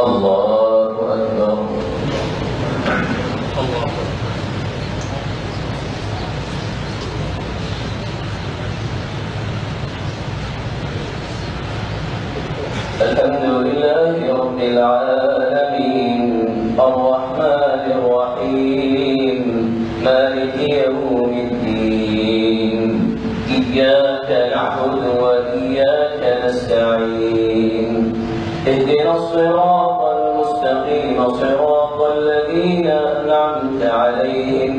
الله أكبر. الله الحمد لله رب العالمين الرحمن الرحيم مالك يوم الدين إياك نعبد وإياك نستعين اهدنا الصراط المستقيم صراط الذين أنعمت عليهم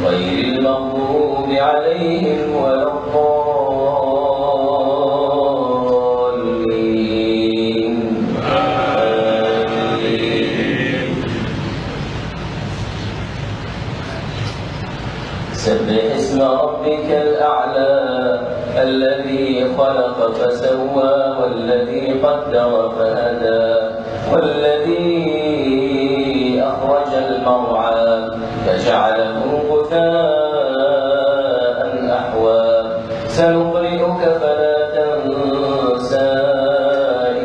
غير المغضوب عليهم ولا الضالين. سبح اسم ربك الأعلى الذي خلق فسوى والذي قدر فهدى والذي أخرج المرعى فجعله غثاء أحوى سنقرئك فلا تنسى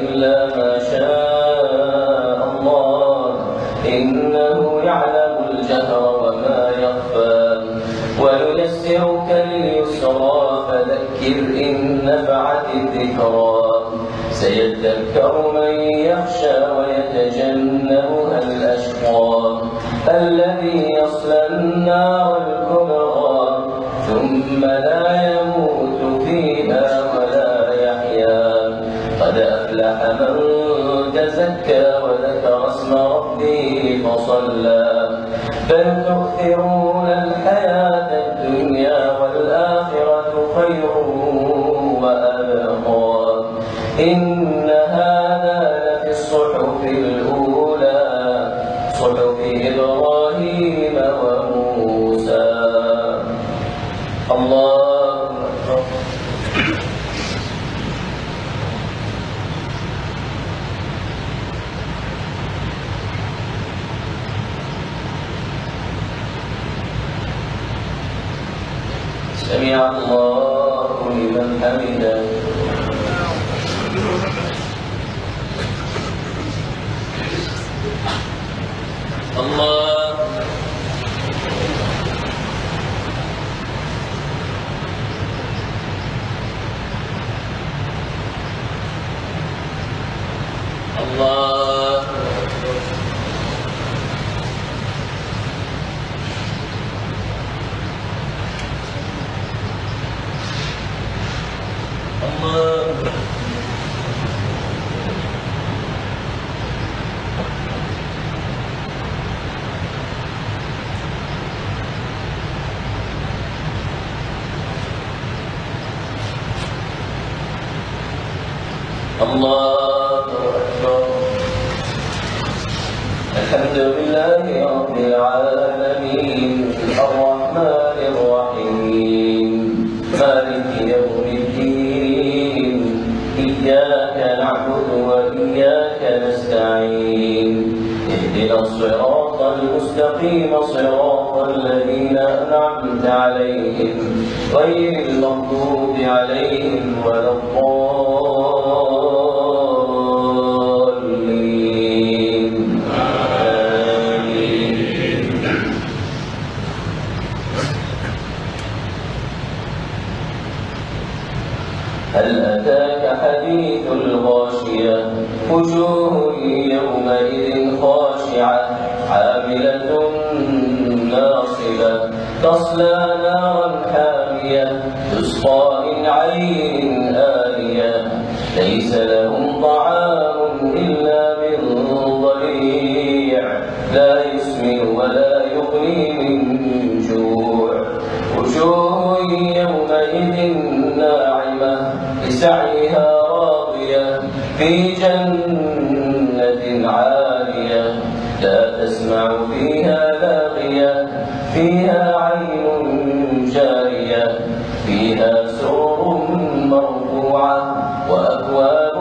إلا ما شاء الله إنه يعلم الجهر وما يخفى ونيسرك لليسرى فذكر إن نفعت الذكرى سيذكر من يخشى ويتجنبها الأشقى الذي يصلى النار الكبرى ثم لا يموت فيها ولا يحيا قد أفلح من تزكى وذكر اسم ربه فصلى بل تؤثرون الحياة الدنيا والآخرة خير وأبقى إن هذا لفي الصحف الأولى صحف إبراهيم وموسى. الله أكبر. سمع الله لمن حمده. الله الله الله أكبر. الحمد لله رب العالمين الرحمن الرحيم مالك يوم الدين إياك نعبد وإياك نستعين اهدنا الصراط المستقيم صراط الذين أنعمت عليهم غير المغضوب عليهم ولا الضالين. آمين. هل أتاك حديث الغاشية وجوه يومئذ خاشعة عاملة ناصبة تصلى نارا حامية تسقى من عين آنية ليس لهم طعام إلا من ضريع لا يسمن ولا يغني من جوع وجوه يومئذ ناعمة لسعيها راضية في جنة عالية لا تسمع فيها لاغية فيها عين جارية فيها سرر مرفوعة وأكواب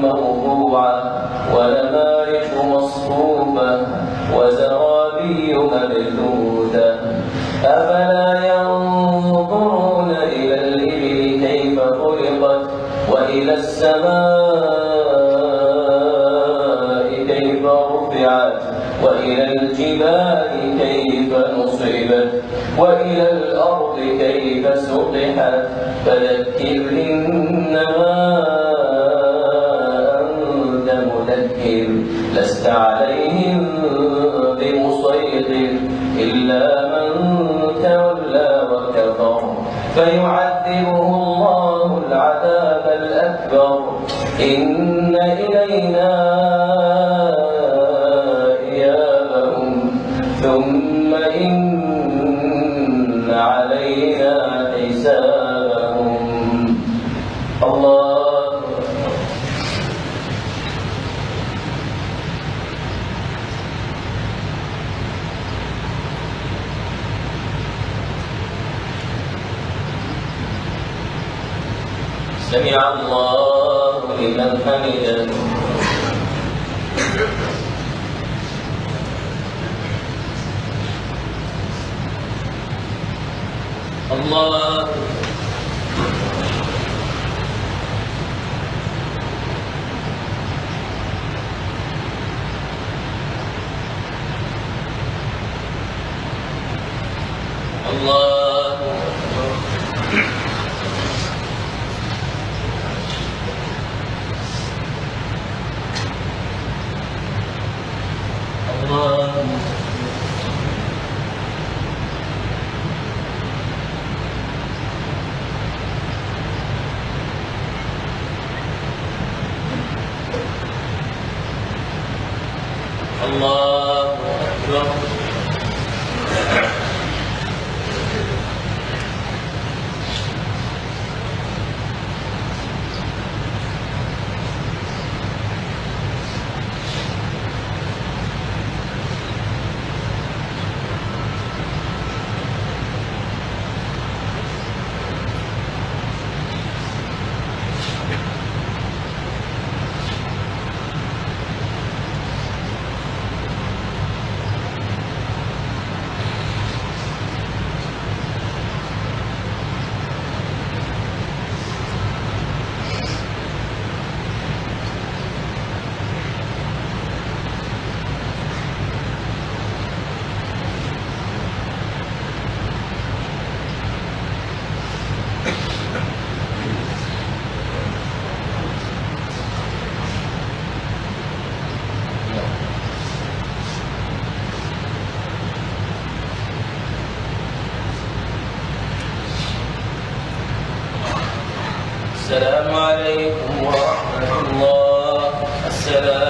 موضوعة ونمارق مصفوفة وزرابي مبثوثة أفلا ينظرون إلى الإبل كيف خلقت وإلى السماء كيف وإلى الجبال كيف نصبت وإلى الأرض كيف سطحت فذكر إنما أنت مذكر لست عليهم بمسيطر إلا من تولى وكفر فيعذبه الله العذاب الأكبر إن إلينا إيابهم ثم إن علينا حسابهم. الله سمع الله لمن حمده. الله الله الله أكبر. السلام عليكم ورحمة الله. السلام